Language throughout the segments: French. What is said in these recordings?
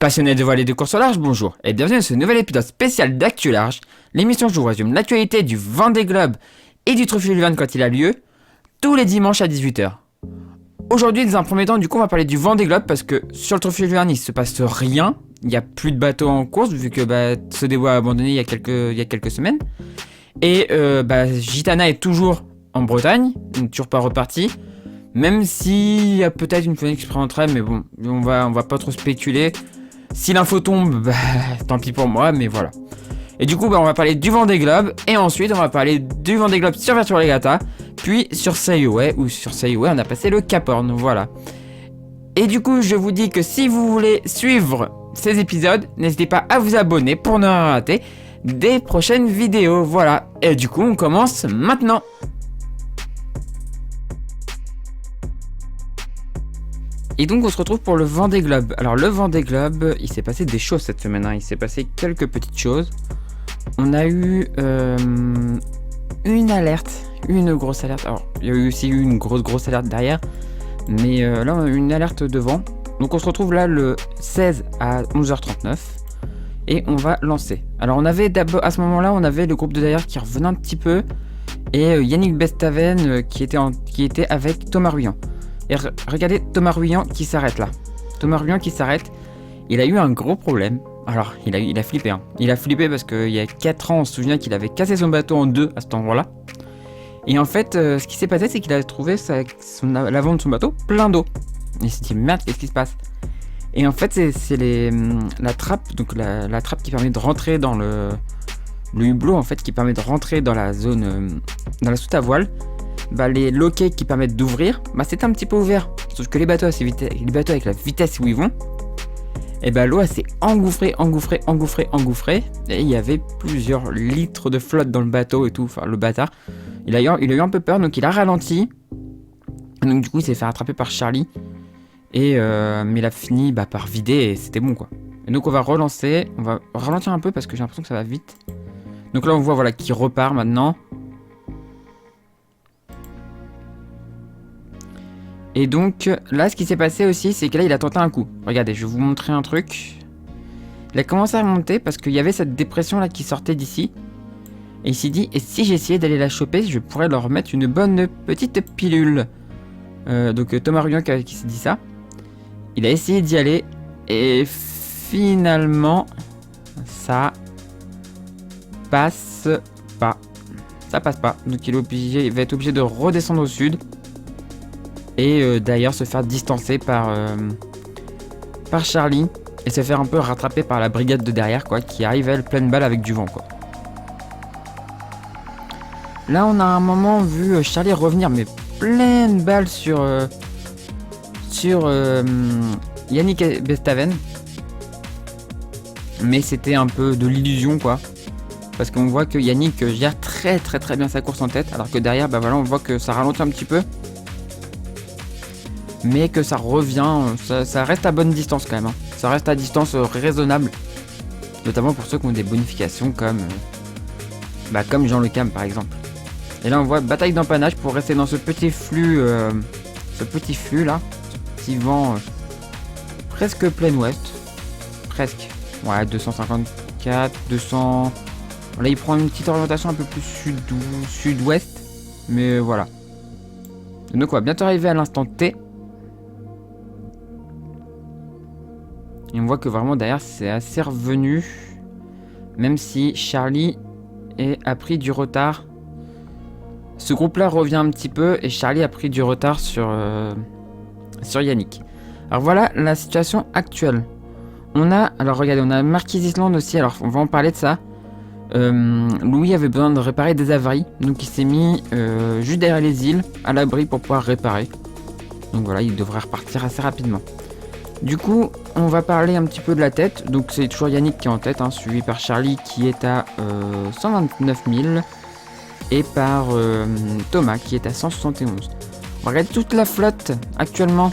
Passionnés de voile et de course au large, bonjour et bienvenue dans ce nouvel épisode spécial d'Actu Large, l'émission où je vous résume l'actualité du Vendée Globe et du Trophée Jules Verne quand il a lieu, tous les dimanches à 18h. Aujourd'hui, dans un premier temps, on va parler du Vendée Globe parce que sur le Trophée Jules Verne, il se passe rien, il n'y a plus de bateaux en course vu que Sodebo a abandonné il y a quelques semaines. Et Gitana est toujours en Bretagne, donc toujours pas reparti. Même s'il y a peut-être une fenêtre qui se présenterait, mais bon, on va pas trop spéculer. Si l'info tombe, tant pis pour moi, mais voilà. Et du coup, on va parler du Vendée Globe, et ensuite on va parler du Vendée Globe sur Virtual Regatta, puis sur Sail-Away, où sur Sail-Away on a passé le Cap Horn, voilà. Et du coup, je vous dis que si vous voulez suivre ces épisodes, n'hésitez pas à vous abonner pour ne rien rater des prochaines vidéos, voilà. Et du coup, on commence maintenant. Et donc on se retrouve pour le Vendée Globe. Alors le Vendée Globe, il s'est passé des choses cette semaine, il s'est passé quelques petites choses. On a eu une alerte, une grosse alerte. Alors il y a eu aussi une grosse alerte derrière. Mais là on a eu une alerte de vent. Donc on se retrouve là le 16 à 11h39. Et on va lancer. Alors on avait d'abord, à ce moment-là, on avait le groupe de derrière qui revenait un petit peu. Et Yannick Bestaven qui était avec Thomas Ruyant. Et regardez Thomas Ruyant qui s'arrête là. Thomas Ruyant qui s'arrête. Il a eu un gros problème. Alors, il a flippé. Il a flippé parce qu'il y a 4 ans, on se souvient qu'il avait cassé son bateau en deux à cet endroit-là. Et en fait, ce qui s'est passé, c'est qu'il a trouvé l'avant de son bateau plein d'eau. Il s'est dit, merde, qu'est-ce qui se passe? Et en fait, c'est la trappe, donc la trappe qui permet de rentrer dans le hublot, en fait, qui permet de rentrer dans la zone, dans la soute à voile. Les loquets qui permettent d'ouvrir, c'était un petit peu ouvert. Sauf que les bateaux avec la vitesse où ils vont, et l'eau elle s'est engouffrée. Et il y avait plusieurs litres de flotte dans le bateau et tout. Enfin, le bâtard, il a eu un peu peur, donc il a ralenti. Donc du coup, il s'est fait rattraper par Charlie. Mais il a fini par vider et c'était bon quoi. Et donc on va relancer. On va ralentir un peu parce que j'ai l'impression que ça va vite. Donc là, on voit qu'il repart maintenant. Et donc là ce qui s'est passé aussi c'est que là il a tenté un coup. Regardez, je vais vous montrer un truc. Il a commencé à monter parce qu'il y avait cette dépression là qui sortait d'ici. Et il s'est dit, et si j'essayais d'aller la choper, je pourrais leur mettre une bonne petite pilule. Donc Thomas Ruyant qui s'est dit ça. Il a essayé d'y aller. Et finalement ça passe pas. Ça passe pas. Donc il va être obligé de redescendre au sud. Et d'ailleurs se faire distancer par Charlie et se faire un peu rattraper par la brigade de derrière quoi, qui arrive elle pleine balle avec du vent quoi. Là on a un moment vu Charlie revenir mais pleine balle sur Yannick Bestaven, mais c'était un peu de l'illusion quoi, parce qu'on voit que Yannick gère très bien sa course en tête, alors que derrière on voit que ça ralentit un petit peu. Mais que ça revient, ça reste à bonne distance quand même. Ça reste à distance raisonnable. Notamment pour ceux qui ont des bonifications comme Jean Le Cam par exemple. Et là on voit bataille d'empannage pour rester dans ce petit flux là. Ce petit vent presque plein ouest. Presque. Ouais, 254, 200... Là il prend une petite orientation un peu plus sud-ouest. Mais voilà. Donc on va bientôt arriver à l'instant T. Et on voit que vraiment derrière c'est assez revenu. Même si Charlie a pris du retard. Ce groupe là revient un petit peu. Et Charlie a pris du retard sur Yannick. Alors voilà la situation actuelle. Alors regardez, on a Marquis Island aussi. Alors on va en parler de ça. Louis avait besoin de réparer des avaries. Donc il s'est mis juste derrière les îles, à l'abri pour pouvoir réparer. Donc voilà, il devrait repartir assez rapidement. Du coup, on va parler un petit peu de la tête. Donc c'est toujours Yannick qui est en tête, suivi par Charlie qui est à 129 000 et par Thomas qui est à 171. On regarde toute la flotte actuellement.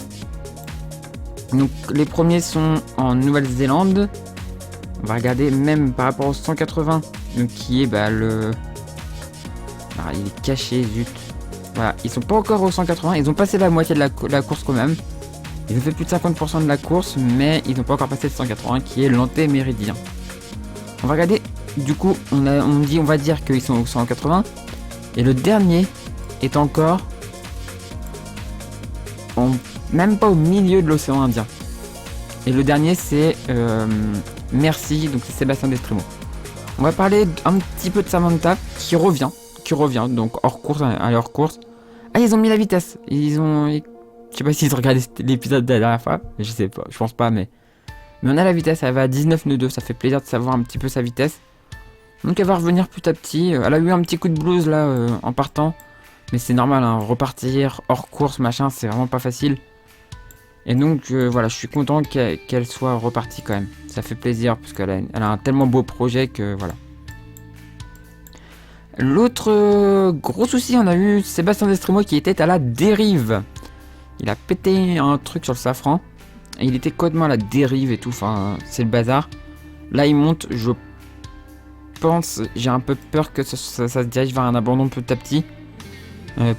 Donc les premiers sont en Nouvelle-Zélande. On va regarder même par rapport au 180, donc qui est le... Ah, il est caché, zut. Voilà, ils sont pas encore au 180, ils ont passé la moitié de la course quand même. Ils ont fait plus de 50% de la course, mais ils n'ont pas encore passé le 180 qui est l'antéméridien. On va regarder, du coup, on va dire qu'ils sont au 180. Et le dernier est encore même pas au milieu de l'océan Indien. Et le dernier c'est Merci, donc c'est Sébastien Destremo. On va parler un petit peu de Samantha qui revient, donc hors course, à leur course. Ah, ils ont mis la vitesse. Je sais pas s'ils ont regardé l'épisode de la dernière fois, je sais pas, je pense pas, mais on a la vitesse, elle va à 19 nœuds 2, ça fait plaisir de savoir un petit peu sa vitesse. Donc elle va revenir petit à petit. Elle a eu un petit coup de blues là en partant, mais c'est normal, hein, repartir hors course machin, c'est vraiment pas facile. Et donc voilà, je suis content qu'elle soit repartie quand même. Ça fait plaisir parce qu'elle a un tellement beau projet que voilà. L'autre gros souci, on a eu Sébastien Destremo qui était à la dérive. Il a pété un truc sur le safran. Et il était complètement à la dérive et tout. Enfin, c'est le bazar. Là, il monte. Je pense, j'ai un peu peur que ça se dirige vers un abandon petit à petit.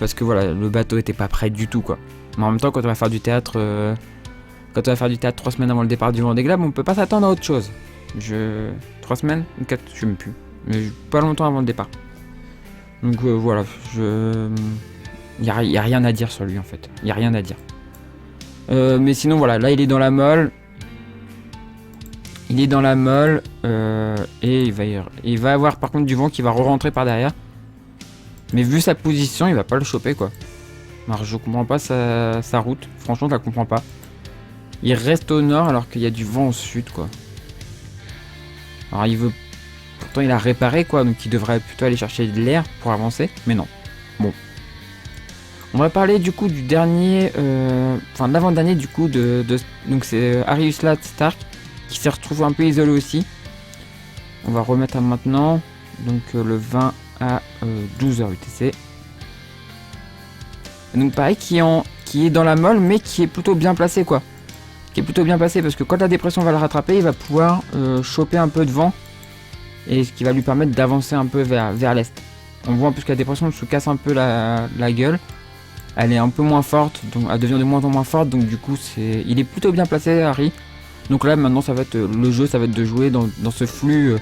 Parce que voilà, le bateau était pas prêt du tout quoi. Mais en même temps, quand on va faire du théâtre, 3 semaines avant le départ du Vendée Globe, on peut pas s'attendre à autre chose. 3 semaines ou 4, je sais même plus. Mais pas longtemps avant le départ. Donc voilà, y a rien à dire sur lui en fait. Y a rien à dire. Mais sinon voilà, là il est dans la molle. Et il va avoir par contre du vent qui va re-rentrer par derrière. Mais vu sa position, il va pas le choper quoi. Alors je comprends pas sa route, franchement je la comprends pas. Il reste au nord alors qu'il y a du vent au sud quoi. Alors pourtant il a réparé quoi, donc il devrait plutôt aller chercher de l'air pour avancer, mais non. Bon. On va parler du coup du dernier, enfin de l'avant-dernier du coup donc c'est Arius Lat Stark qui s'est retrouvé un peu isolé aussi. On va remettre à maintenant, donc le 20 à 12h UTC. Donc pareil qui est dans la molle mais qui est plutôt bien placé quoi. Qui est plutôt bien placé parce que quand la dépression va le rattraper, il va pouvoir choper un peu de vent. Et ce qui va lui permettre d'avancer un peu vers l'est. On voit en plus que la dépression se casse un peu la gueule. Elle est un peu moins forte, donc elle devient de moins en moins forte, donc du coup il est plutôt bien placé Harry. Donc là maintenant ça va être le jeu, ça va être de jouer dans ce flux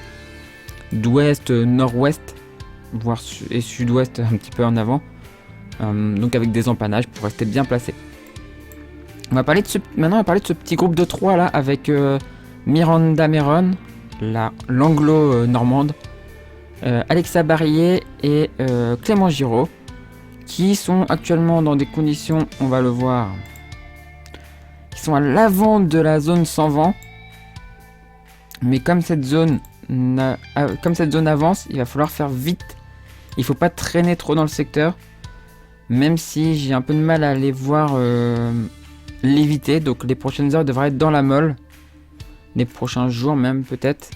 d'ouest, nord-ouest, voire et sud-ouest un petit peu en avant. Donc avec des empannages pour rester bien placé. Maintenant on va parler de ce petit groupe de 3 là avec Miranda Meron, l'anglo-normande, Alexa Barillet et Clément Giraud, qui sont actuellement dans des conditions, on va le voir, qui sont à l'avant de la zone sans vent. Mais comme cette zone avance, il va falloir faire vite. Il faut pas traîner trop dans le secteur, même si j'ai un peu de mal à les voir l'éviter. Donc les prochaines heures devraient être dans la molle, les prochains jours même peut-être,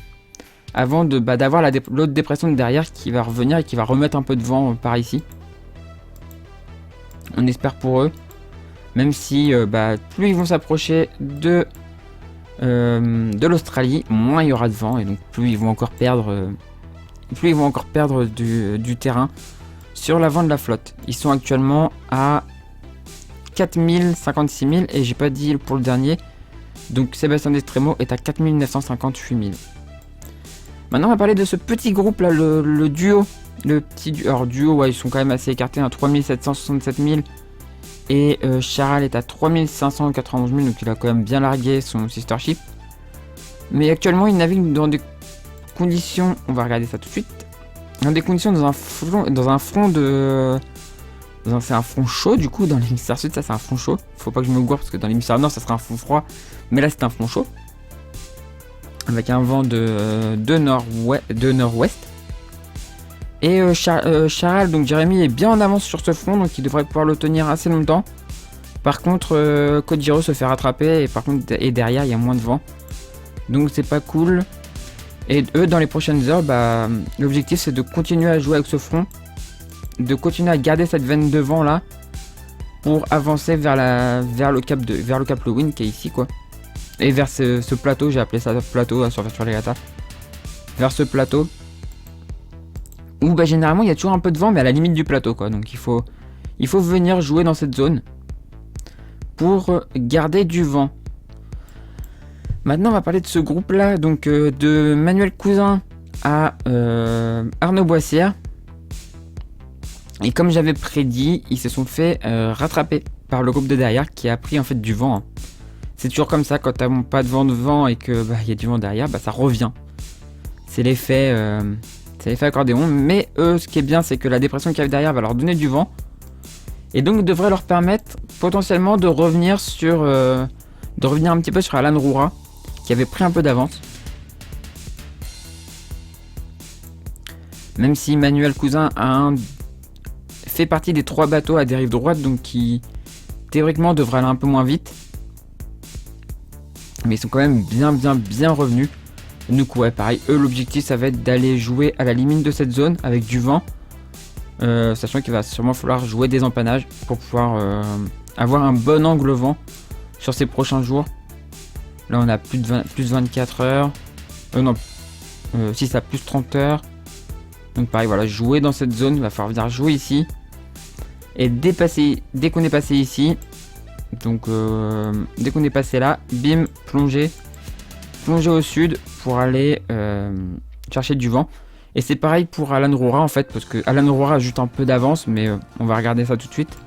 avant d'avoir l'autre dépression de derrière qui va revenir et qui va remettre un peu de vent par ici. On espère pour eux, même si plus ils vont s'approcher de l'Australie, moins il y aura de vent et donc plus ils vont encore perdre du terrain sur l'avant de la flotte. Ils sont actuellement à 4000, 56 000 et j'ai pas dit pour le dernier. Donc Sébastien Destremo est à 4958 000. Maintenant on va parler de ce petit groupe là, le duo. Le petit duo, alors duo ouais, ils sont quand même assez écartés, à 3767 000. Et Charal est à 3591 000, donc il a quand même bien largué son sister ship. Mais actuellement il navigue dans des conditions, on va regarder ça tout de suite. Dans des conditions c'est un front chaud du coup dans l'hémisphère sud, ça c'est un front chaud. Faut pas que je me gourre parce que dans l'hémisphère nord ça sera un front froid. Mais là c'est un front chaud. Avec un vent de nord-ouest. Et Charal, donc Jérémy est bien en avance sur ce front, donc il devrait pouvoir le tenir assez longtemps. Par contre, Kojiro se fait rattraper et derrière il y a moins de vent. Donc c'est pas cool. Et eux dans les prochaines heures, l'objectif c'est de continuer à jouer avec ce front. De continuer à garder cette veine de vent là. Pour avancer vers le cap Lewin qui est ici quoi. Et vers ce plateau, j'ai appelé ça plateau sur Virtual Regatta. Vers ce plateau. Où généralement il y a toujours un peu de vent mais à la limite du plateau quoi. Donc il faut venir jouer dans cette zone. pour garder du vent. Maintenant, on va parler de ce groupe-là, donc de Manuel Cousin à Arnaud Boissière. Et comme j'avais prédit, ils se sont fait rattraper par le groupe de derrière qui a pris en fait du vent. C'est toujours comme ça, quand t'as pas de vent devant et que y a du vent derrière, ça revient. C'est l'effet accordéon. Mais eux, ce qui est bien, c'est que la dépression qu'il y avait derrière va leur donner du vent. Et donc devrait leur permettre potentiellement de revenir un petit peu sur Alan Roura, qui avait pris un peu d'avance. Même si Manuel Cousin fait partie des 3 bateaux à dérive droite, donc qui théoriquement devrait aller un peu moins vite. Mais ils sont quand même bien revenus. Donc ouais, pareil, eux l'objectif ça va être d'aller jouer à la limite de cette zone avec du vent. Sachant qu'il va sûrement falloir jouer des empannages pour pouvoir avoir un bon angle vent sur ces prochains jours. Là on a plus 24 heures. Si ça a plus 30 heures. Donc pareil, voilà, jouer dans cette zone, il va falloir venir jouer ici. Et dès qu'on est passé ici, donc dès qu'on est passé là, bim, plonger au sud pour aller chercher du vent. Et c'est pareil pour Alan Roura en fait, parce que Alan Roura a juste un peu d'avance, mais on va regarder ça tout de suite.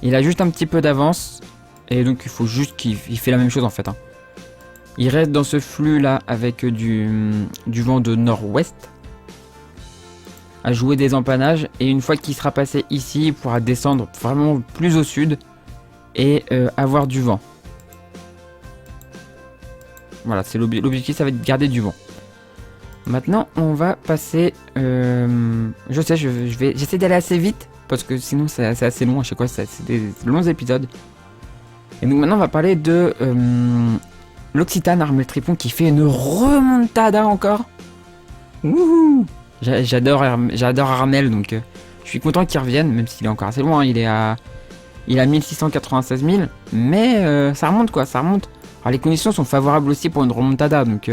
Il a juste un petit peu d'avance, et donc il faut juste qu'il fait la même chose en fait. Il reste dans ce flux là avec du vent de nord-ouest, à jouer des empannages, et une fois qu'il sera passé ici, il pourra descendre vraiment plus au sud et avoir du vent. Voilà, c'est l'objectif, ça va être de garder du vent. Maintenant, on va passer... je sais, j'essaie d'aller assez vite, parce que sinon c'est assez long à chaque fois, c'est des longs épisodes. Et donc maintenant, on va parler de l'Occitane Armel Tripon qui fait une remontada encore. Wouhou! J'adore Armel, donc je suis content qu'il revienne, même s'il est encore assez loin, il a 1696 000, mais ça remonte quoi, ça remonte. Alors les conditions sont favorables aussi pour une remontada, donc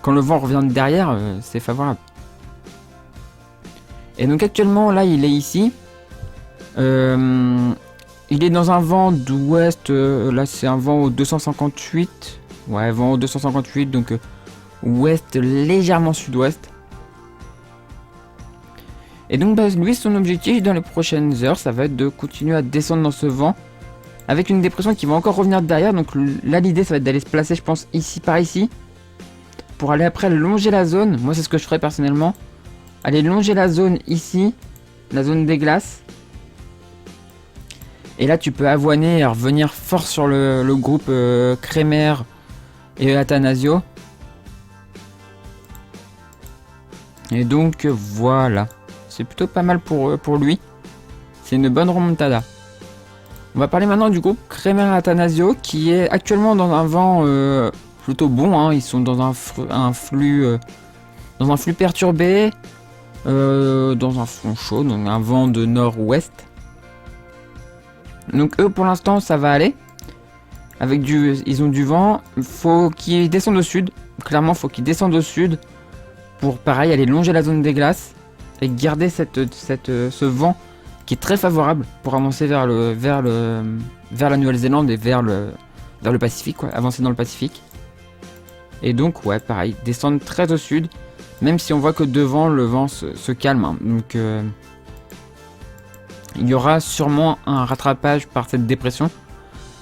quand le vent revient de derrière, c'est favorable. Et donc actuellement, là, il est ici. Il est dans un vent d'ouest. Là, c'est un vent au 258. Ouais, vent au 258, donc ouest légèrement sud-ouest. Et donc, lui, son objectif dans les prochaines heures, ça va être de continuer à descendre dans ce vent. Avec une dépression qui va encore revenir de derrière. Donc là, l'idée, ça va être d'aller se placer, je pense, ici, par ici. Pour aller après longer la zone. Moi, c'est ce que je ferais personnellement. Aller longer la zone ici. La zone des glaces. Et là, tu peux avoiner et revenir fort sur le groupe Kremer et Athanasio. Et donc, voilà. C'est plutôt pas mal pour lui. C'est une bonne remontada. On va parler maintenant du groupe Kremer et Athanasio qui est actuellement dans un vent plutôt bon. Ils sont dans un flux perturbé, dans un front chaud, donc un vent de nord-ouest. Donc eux pour l'instant ça va aller. Ils ont du vent. Faut qu'ils descendent au sud. Clairement faut qu'ils descendent au sud pour pareil aller longer la zone des glaces et garder ce vent qui est très favorable pour avancer vers la Nouvelle-Zélande et vers le Pacifique, quoi, avancer dans le Pacifique. Et donc ouais pareil, descendre très au sud, même si on voit que devant le vent se calme. Donc il y aura sûrement un rattrapage par cette dépression,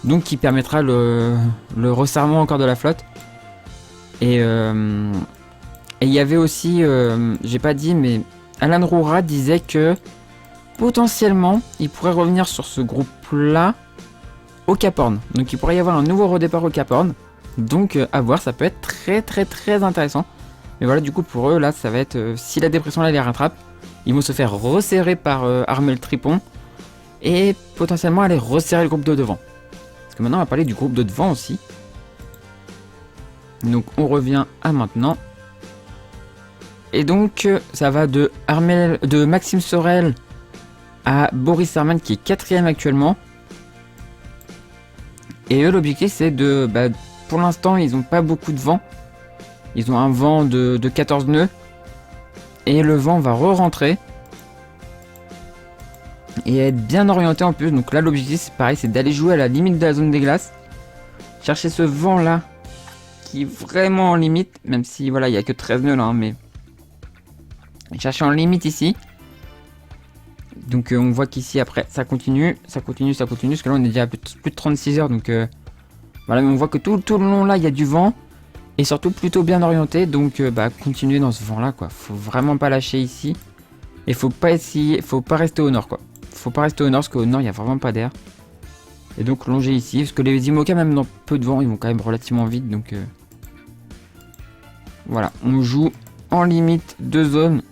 donc qui permettra le resserrement encore de la flotte. Et il y avait aussi, j'ai pas dit, mais Alan Roura disait que potentiellement, il pourrait revenir sur ce groupe-là au Cap Horn. Donc il pourrait y avoir un nouveau redépart au Cap Horn. Donc à voir, ça peut être très très très intéressant. Mais voilà, du coup pour eux, là, ça va être, si la dépression là les rattrape, ils vont se faire resserrer par Armel Tripon. Et potentiellement aller resserrer le groupe de devant. Parce que maintenant on va parler du groupe de devant aussi. Donc on revient à maintenant. Et donc ça va de Maxime Sorel à Boris Herman qui est 4ème actuellement. Et eux l'objectif c'est de... pour l'instant ils n'ont pas beaucoup de vent. Ils ont un vent de 14 nœuds. Et le vent va re-rentrer. et être bien orienté en plus. Donc là l'objectif c'est pareil, c'est d'aller jouer à la limite de la zone des glaces, chercher ce vent là qui est vraiment en limite, même si voilà il n'y a que 13 nœuds là, hein, mais chercher en limite ici. Donc on voit qu'ici après ça continue, parce que là on est déjà à plus de 36 heures, donc voilà, mais on voit que tout le long là il y a du vent, et surtout plutôt bien orienté, donc continuer dans ce vent là quoi, faut vraiment pas lâcher ici, et faut pas rester au nord quoi, faut pas rester au nord, parce qu'au nord il y a vraiment pas d'air, et donc longer ici, parce que les IMOCA même dans peu de vent, ils vont quand même relativement vite, donc voilà, on joue en limite de zone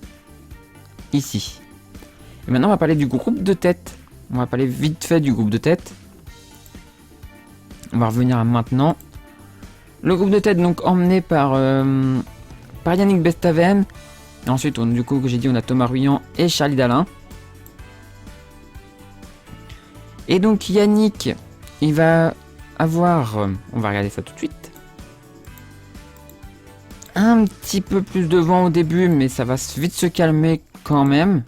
ici. Et maintenant on va parler du groupe de tête. On va parler vite fait du groupe de tête. On va revenir à maintenant. Le groupe de tête donc emmené par Yannick Bestaven. Et ensuite du coup que j'ai dit on a Thomas Ruyant et Charlie Dalin. Et donc Yannick il va avoir, on va regarder ça tout de suite, un petit peu plus de vent au début, mais ça va vite se calmer quand même.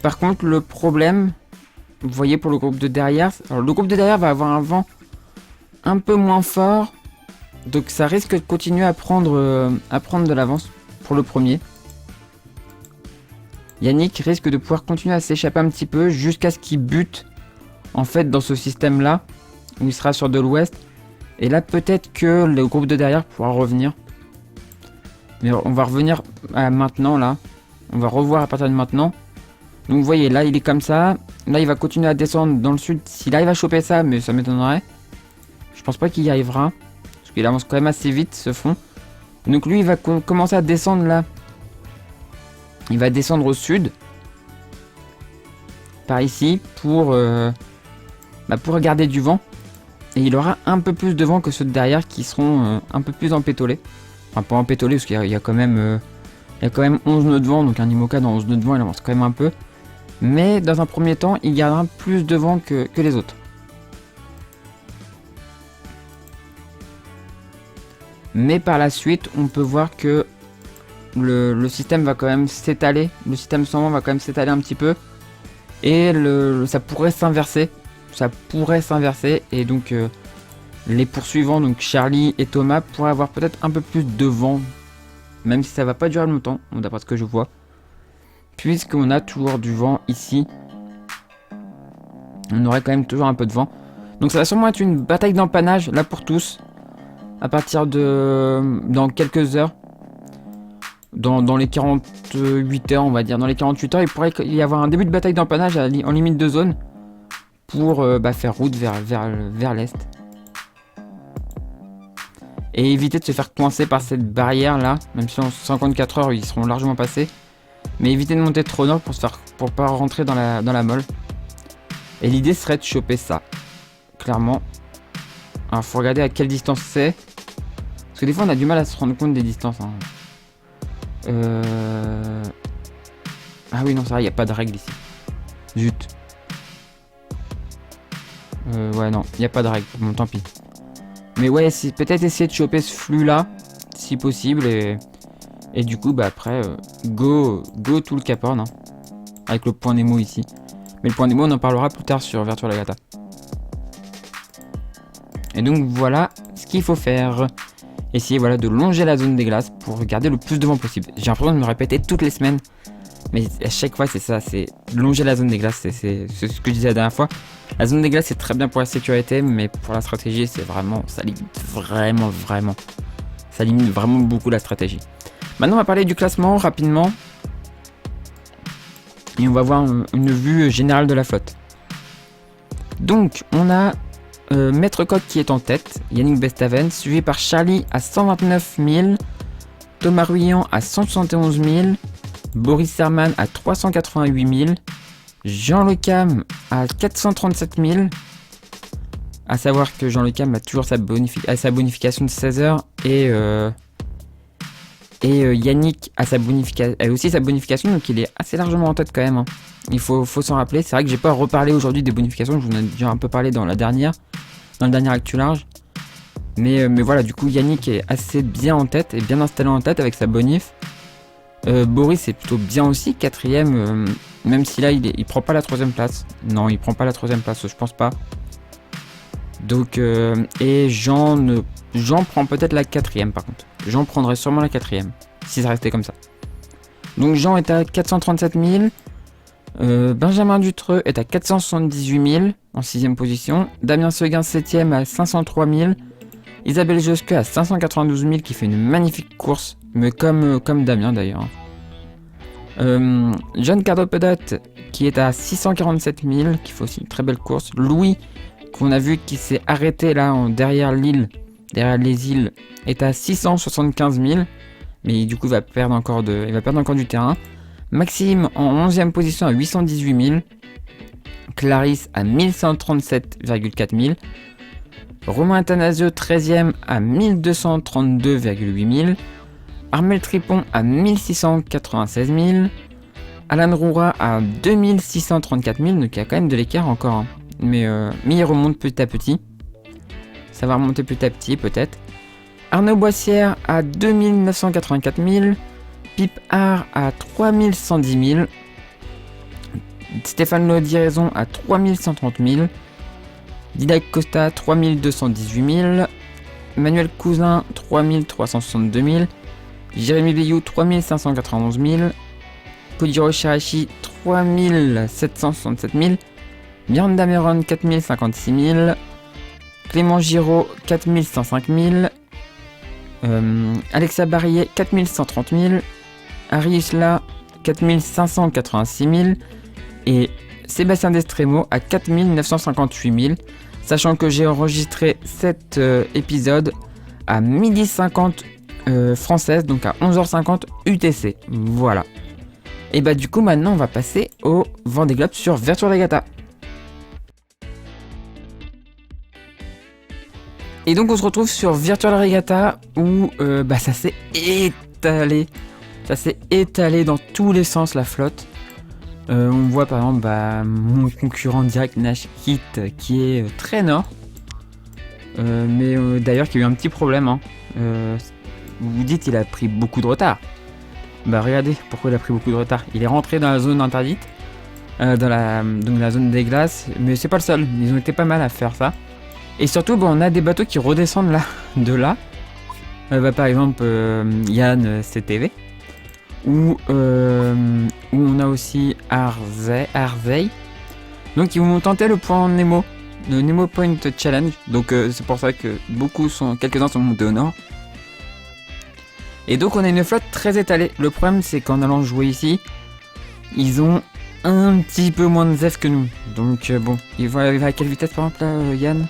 Par contre, le problème, vous voyez pour le groupe de derrière, alors le groupe de derrière va avoir un vent un peu moins fort, donc ça risque de continuer à prendre de l'avance pour le premier. Yannick risque de pouvoir continuer à s'échapper un petit peu jusqu'à ce qu'il bute en fait dans ce système là, où il sera sur de l'ouest. Et là peut-être que le groupe de derrière pourra revenir. Mais on va revenir à maintenant là, on va revoir à partir de maintenant. Donc vous voyez là il est comme ça, là il va continuer à descendre dans le sud s'il arrive à choper ça, mais ça m'étonnerait. Je pense pas qu'il y arrivera, parce qu'il avance quand même assez vite ce fond. Donc lui il va commencer à descendre là. Il va descendre au sud, par ici, pour garder du vent. Et il aura un peu plus de vent que ceux de derrière qui seront un peu plus empétolés. Enfin pas empétolés parce qu'il y a quand même 11 nœuds de vent, donc un IMOCA dans 11 nœuds de vent il avance quand même un peu. Mais dans un premier temps, il gardera plus de vent que les autres. Mais par la suite, on peut voir que le système va quand même s'étaler. Le système sans vent va quand même s'étaler un petit peu. Et ça pourrait s'inverser. Et donc les poursuivants, donc Charlie et Thomas, pourraient avoir peut-être un peu plus de vent. Même si ça va pas durer longtemps, d'après ce que je vois. Puisqu'on a toujours du vent ici. On aurait quand même toujours un peu de vent. Donc ça va sûrement être une bataille d'empannage, là pour tous. À partir de... dans quelques heures. Dans les 48 heures, on va dire. Dans les 48 heures, il pourrait y avoir un début de bataille d'empannage en limite de zone. Pour faire route vers l'est. Et éviter de se faire coincer par cette barrière là. Même si en 54 heures, ils seront largement passés. Mais éviter de monter trop nord pour pas rentrer dans la molle. Et l'idée serait de choper ça. Clairement. Alors faut regarder à quelle distance c'est. Parce que des fois on a du mal à se rendre compte des distances. Hein. Ah oui non c'est vrai, il n'y a pas de règle ici. Zut. Ouais non, il n'y a pas de règle. Bon tant pis. Mais ouais, c'est peut-être essayer de choper ce flux là. Si possible. Et du coup après go tout le Cap Horn hein, avec le point Nemo ici. Mais le point Nemo on en parlera plus tard sur Virtua Lagata. Et donc voilà ce qu'il faut faire. Essayer voilà, de longer la zone des glaces pour garder le plus de vent possible. J'ai l'impression de me répéter toutes les semaines. Mais à chaque fois c'est ça, c'est longer la zone des glaces. C'est ce que je disais la dernière fois. La zone des glaces c'est très bien pour la sécurité. Mais pour la stratégie c'est vraiment, ça limite vraiment. Ça limite vraiment beaucoup la stratégie. Maintenant on va parler du classement rapidement. Et on va voir une vue générale de la flotte. Donc on a Maître Coq qui est en tête, Yannick Bestaven, suivi par Charlie à 129 000, Thomas Ruyant à 171 000, Boris Herman à 388 000, Jean Le Cam à 437 000, à savoir que Jean Le Cam a toujours sa bonification de 16 heures et Yannick a aussi sa bonification, donc il est assez largement en tête quand même. Hein. Il faut s'en rappeler. C'est vrai que j'ai pas reparlé aujourd'hui des bonifications, je vous en ai déjà un peu parlé dans le dernier Actu Large. Mais voilà, du coup Yannick est assez bien en tête et bien installé en tête avec sa bonif. Boris est plutôt bien aussi, 4ème Même si là, il prend pas la 3ème place. Non, il prend pas la 3ème place, je pense pas. Donc, et Jean prend peut-être la 4ème par contre. Jean prendrait sûrement la 4ème, si ça restait comme ça. Donc Jean est à 437 000. Benjamin Dutreux est à 478 000 en 6ème position. Damien Seguin 7ème à 503 000. Isabelle Josque à 592 000 qui fait une magnifique course, mais comme Damien d'ailleurs. John Cardopedat qui est à 647 000 qui fait aussi une très belle course. Louis qu'on a vu qui s'est arrêté là derrière les îles est à 675 000, mais du coup il va perdre encore du terrain. Maxime en 11ème position à 818 000. Clarisse à 1137,4 000. Romain Athanasio 13ème à 1232,8 000. Armel Tripon à 1696 000. Alan Roura à 2634 000, donc il y a quand même de l'écart encore. Hein. Mais il remonte petit à petit. Ça va remonter petit à petit peut-être. Arnaud Boissière à 2984 000. Pip Art à 3110 000. Stéphane Lodiraison à 3130 000. Didac Costa 3218 000. Manuel Cousin 3362 000. Jérémy Bayou 3591 000. Kojiro Shirashi 3767 000. Miranda Meron 4056 000. Clément Giraud 4105 000. Alexa Barillet 4130 000. Ariusla 4586 000. Et Sébastien Destremo à 4958 000. Sachant que j'ai enregistré cet épisode à 12h50 française, donc à 11h50 UTC. Voilà. Et bah du coup maintenant on va passer au Vendée Globe sur Virtual Regatta. Et donc on se retrouve sur Virtual Regatta où ça s'est étalé. Ça s'est étalé dans tous les sens la flotte. On voit par exemple mon concurrent direct Nashkit qui est très nord. Mais d'ailleurs qui a eu un petit problème. Hein. Vous vous dites il a pris beaucoup de retard. Bah regardez pourquoi il a pris beaucoup de retard. Il est rentré dans la zone interdite. Dans la zone des glaces. Mais c'est pas le seul. Ils ont été pas mal à faire ça. Et surtout on a des bateaux qui redescendent de là. Par exemple Yann CTV. Où on a aussi Arzei. Donc ils vont tenter le point Nemo. Le Nemo Point Challenge. Donc c'est pour ça que quelques-uns sont montés au nord. Et donc on a une flotte très étalée. Le problème c'est qu'en allant jouer ici, ils ont un petit peu moins de zef que nous. Donc bon, il va à quelle vitesse par exemple là, Yann ?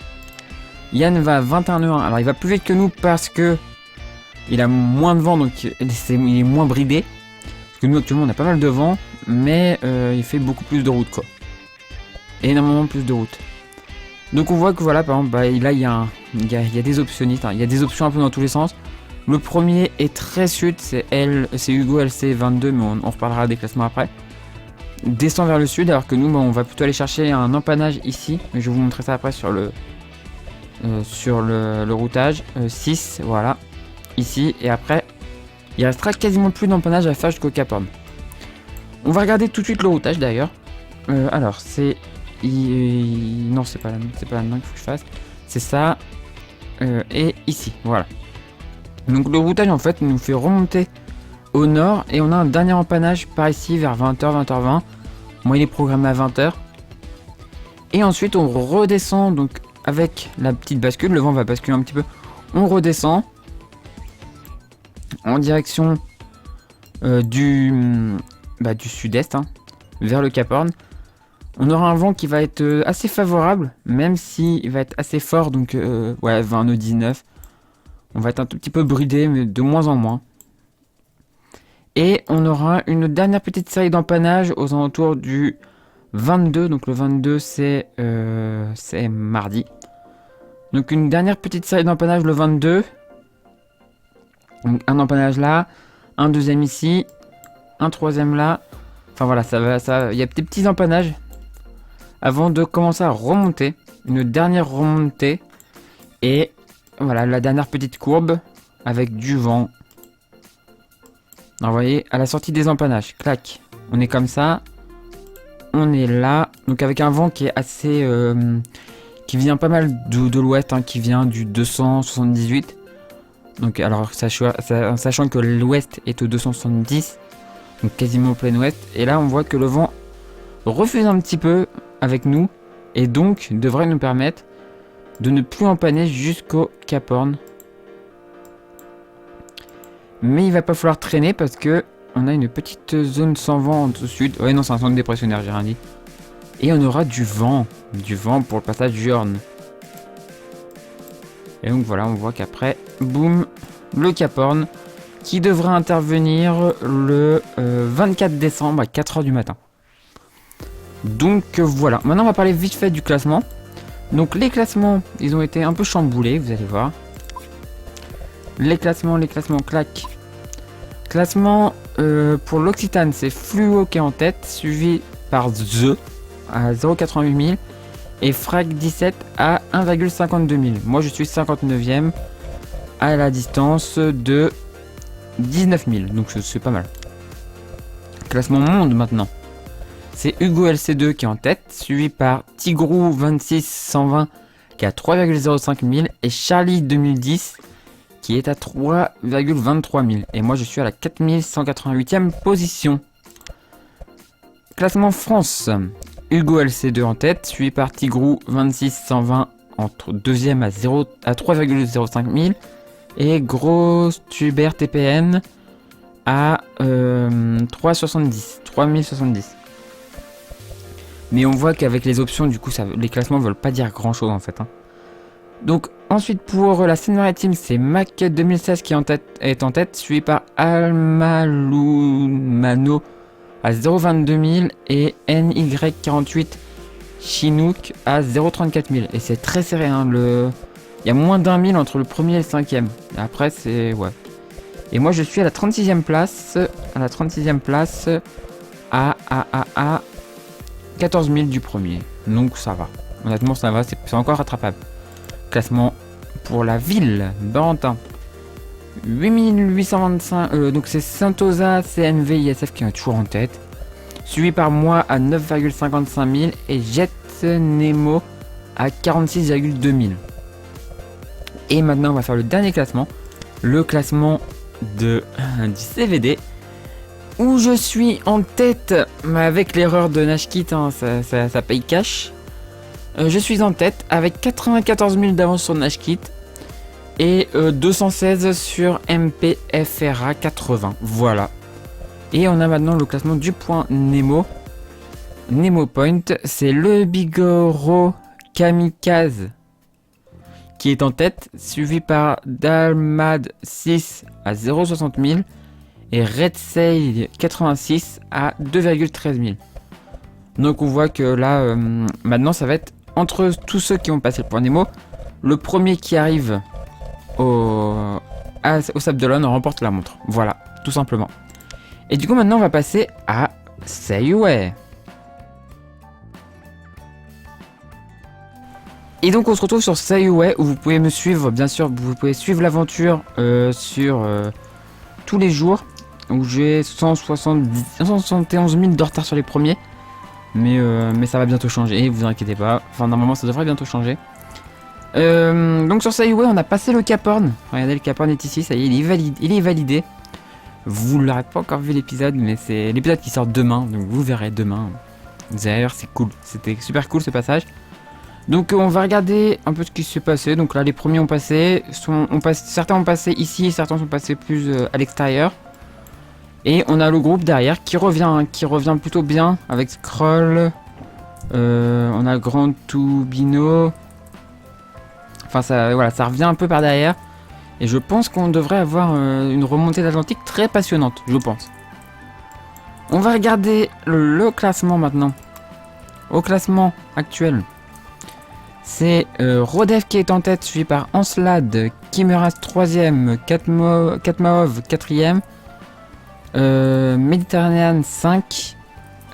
Yann va à 21 nœuds. Alors il va plus vite que nous parce que il a moins de vent, donc il est moins bridé. Parce que nous actuellement on a pas mal de vent, mais il fait beaucoup plus de route quoi. Énormément plus de route. Donc on voit que voilà par exemple là il y a des optionnistes, hein. Il y a des options un peu dans tous les sens. Le premier est très sud, c'est Hugo LC22, mais on reparlera des classements après. Descend vers le sud, alors que nous on va plutôt aller chercher un empannage ici, mais je vais vous montrer ça après sur le routage. 6, voilà, ici, et après il restera quasiment plus d'empannage à faire jusqu'au Cap Horn. On va regarder tout de suite le routage d'ailleurs. Alors c'est... non c'est pas là-dedans qu'il faut que je fasse. C'est ça. Et ici, voilà. Donc le routage en fait nous fait remonter au nord et on a un dernier empannage par ici vers 20h, 20h20. Moi il est programmé à 20h. Et ensuite on redescend donc avec la petite bascule, le vent va basculer un petit peu. On redescend en direction du sud-est, hein, vers le Cap Horn. On aura un vent qui va être assez favorable, même s'il va être assez fort, donc 20 nœuds 19. On va être un tout petit peu bridé, mais de moins en moins. Et on aura une dernière petite série d'empannage aux alentours du 22. Donc le 22 c'est mardi. Donc une dernière petite série d'empannage le 22. Donc un empannage là, un deuxième ici, un troisième là. Enfin voilà, il y a des petits empannages avant de commencer à remonter. Une dernière remontée. Et voilà, la dernière petite courbe avec du vent. Alors, vous voyez, à la sortie des empannages, clac, on est comme ça. on est là. Donc avec un vent qui est assez... qui vient pas mal de l'ouest, hein, qui vient du 278. Donc alors sachant que l'ouest est au 270, donc quasiment au plein ouest. Et là on voit que le vent refuse un petit peu avec nous et donc devrait nous permettre de ne plus empanner jusqu'au Cap Horn. Mais il va pas falloir traîner parce que on a une petite zone sans vent au sud. Ouais non, c'est un centre dépressionnaire, j'ai rien dit. Et on aura du vent pour le passage du Horn. Et donc voilà, on voit qu'après, boum, le Cap Horn qui devrait intervenir le 24 décembre à 4h du matin. Donc voilà, maintenant on va parler vite fait du classement. Donc les classements, ils ont été un peu chamboulés, vous allez voir. Les classements, clac. Classement pour l'Occitane, c'est Fluo qui est en tête, suivi par The à 0,88 000 et Frag 17 à 1,52 000. Moi je suis 59e à la distance de 19 000, donc c'est pas mal. Classement monde maintenant. C'est Hugo LC2 qui est en tête, suivi par Tigrou 26120 qui est à 3,05 000 et Charlie 2010 qui est à 3,23 000. Et moi je suis à la 4188e position. Classement France. Hugo LC2 en tête, suivi par Tigrou 26120 entre deuxième à 3,05 000 et Gros Tuber TPN à 3070. Mais on voit qu'avec les options, du coup, les classements veulent pas dire grand chose en fait. Hein. Donc ensuite pour la Seine-Maritime, c'est Mac 2016 qui est en tête, suivi par Almalumano à 0,22 000 et NY48 Chinook à 0,34 000. Et c'est très serré, hein, il y a moins d'1 000 entre le premier et le cinquième. Après c'est... ouais. Et moi je suis à la 36e place. À 14 000 du premier. Donc ça va. Honnêtement ça va, c'est encore rattrapable. Classement pour la ville, Barentin. 8825, donc c'est Sentosa CNV ISF qui est toujours en tête. Suivi par moi à 9,55 000 et Jet Nemo à 46,2 000. Et maintenant on va faire le dernier classement. Le classement du CVD. Où je suis en tête, mais avec l'erreur de Nashkit, hein, ça paye cash. Je suis en tête avec 94 000 d'avance sur Nashkit et 216 sur MPFRA 80. Voilà. Et on a maintenant le classement du point Nemo. Nemo Point, c'est le Bigoro Kamikaze qui est en tête, suivi par Dalmad 6 à 0,60 000 et Red Sail 86 à 2,13 000. Donc on voit que là, maintenant ça va être entre tous ceux qui ont passé le point Nemo, le premier qui arrive au Sable d'Olonne remporte la montre. Voilà, tout simplement. Et du coup maintenant on va passer à Say Ouais. Et donc on se retrouve sur Say Ouais où vous pouvez me suivre, bien sûr, vous pouvez suivre l'aventure sur tous les jours. Où j'ai 171 000 de retard sur les premiers. Mais ça va bientôt changer, vous inquiétez pas. Enfin normalement ça devrait bientôt changer. Donc sur Say Ouais on a passé le Cap Horn. Regardez, le Cap Horn est ici, ça y est, il est validé. Vous l'aurez pas encore vu l'épisode, mais c'est l'épisode qui sort demain. Donc vous verrez demain. D'ailleurs c'est cool, c'était super cool ce passage. Donc on va regarder un peu ce qui s'est passé. Donc là les premiers ont passé, certains ont passé ici, certains sont passés plus à l'extérieur. Et on a le groupe derrière qui revient plutôt bien avec Scroll. On a Grand Tubino. Enfin ça, voilà, ça revient un peu par derrière. Et je pense qu'on devrait avoir une remontée d'Atlantique très passionnante, je pense. On va regarder le classement maintenant. Au classement actuel, c'est Rodev qui est en tête, suivi par Anslad, Kimeras 3ème, Katmaov 4ème. Méditerranéen 5,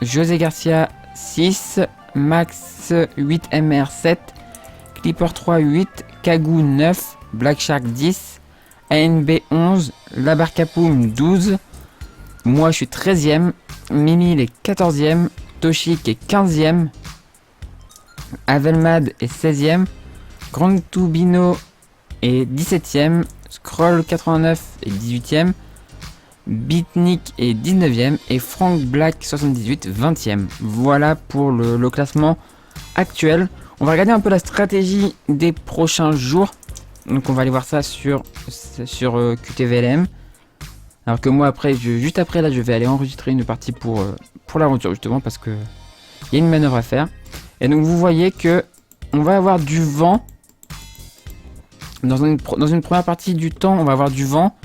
José Garcia 6, Max 8, MR 7, Clipper 3 8, Kagou 9, Black Shark 10, ANB 11, Labarcapoum 12, moi je suis 13ème, Mimi il est 14ème, Toshik est 15e. Avelmad est 16e. Grand Tubino est 17e. Scroll 89 est 18e. Beatnik est 19e. Et Frank Black 78 20e. Voilà pour le classement actuel. On va regarder un peu la stratégie des prochains jours. Donc on va aller voir ça sur QTVLM. Alors que moi après, juste après là, je vais aller enregistrer une partie pour l'aventure justement parce que il y a une manœuvre à faire. Et donc vous voyez que on va avoir du vent. Dans une première partie du temps, on va avoir du vent.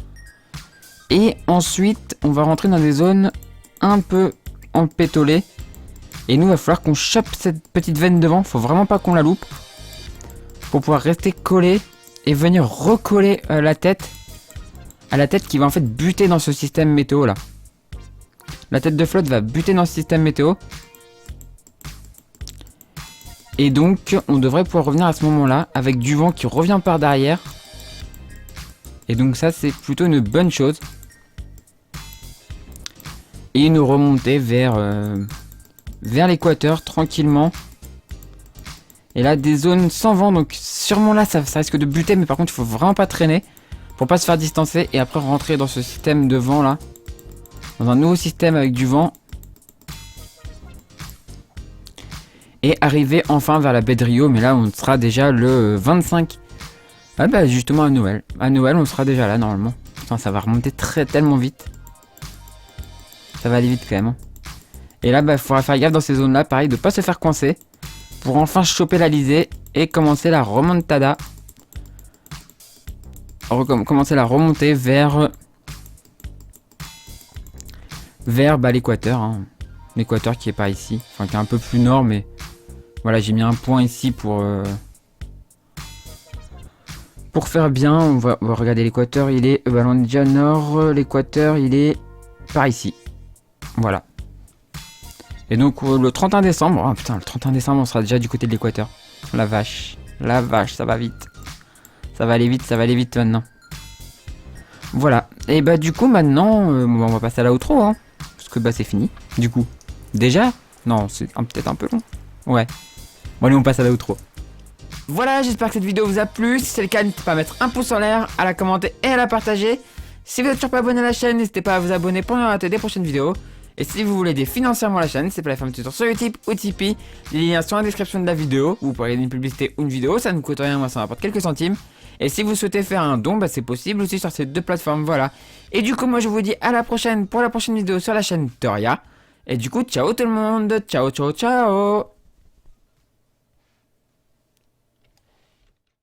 Et ensuite, on va rentrer dans des zones un peu empétolées. Et nous, il va falloir qu'on chope cette petite veine de vent. Faut vraiment pas qu'on la loupe. Pour pouvoir rester collé et venir recoller la tête. À la tête qui va en fait buter dans ce système météo là. La tête de flotte va buter dans ce système météo. Et donc, on devrait pouvoir revenir à ce moment-là avec du vent qui revient par derrière. Et donc ça, c'est plutôt une bonne chose. Et nous remonter vers l'équateur tranquillement. Et là, des zones sans vent, donc sûrement là, ça risque de buter. Mais par contre, il faut vraiment pas traîner pour pas se faire distancer. Et après, rentrer dans ce système de vent là. Dans un nouveau système avec du vent. Et arriver enfin vers la baie de Rio. Mais là, on sera déjà le 25. Ah bah justement à Noël. À Noël, on sera déjà là normalement. Putain, ça va remonter tellement vite. Ça va aller vite quand même. Hein. Et là, bah, il faudra faire gaffe dans ces zones-là. Pareil, de pas se faire coincer. Pour enfin choper l'Alizé. Et commencer la remontada. Commencer la remontée vers l'équateur. Hein. L'équateur qui est pas ici. Enfin, qui est un peu plus nord, mais... Voilà, j'ai mis un point ici pour faire bien. On va regarder l'équateur, il est Balandia Nord. L'équateur, il est par ici. Voilà. Et donc le 31 décembre, oh putain, le 31 décembre, on sera déjà du côté de l'équateur. La vache, ça va vite. Ça va aller vite maintenant. Voilà. Et bah du coup maintenant, on va passer à la outro, hein. Parce que bah c'est fini. Du coup, déjà? Non, c'est peut-être un peu long. Ouais. Bon allez, on passe à la outro. Voilà, j'espère que cette vidéo vous a plu. Si c'est le cas, n'hésitez pas à mettre un pouce en l'air, à la commenter et à la partager. Si vous n'êtes toujours pas abonné à la chaîne, n'hésitez pas à vous abonner pour ne rater des prochaines vidéos. Et si vous voulez aider financièrement la chaîne, c'est pas la ferme tuteur sur Utip ou Tipeee. Les liens sont dans la description de la vidéo. Vous pourrez gagner une publicité ou une vidéo, ça ne coûte rien, moi ça rapporte quelques centimes. Et si vous souhaitez faire un don, bah c'est possible aussi sur ces deux plateformes, voilà. Et du coup, moi je vous dis à la prochaine pour la prochaine vidéo sur la chaîne Toria. Et du coup, ciao tout le monde, ciao.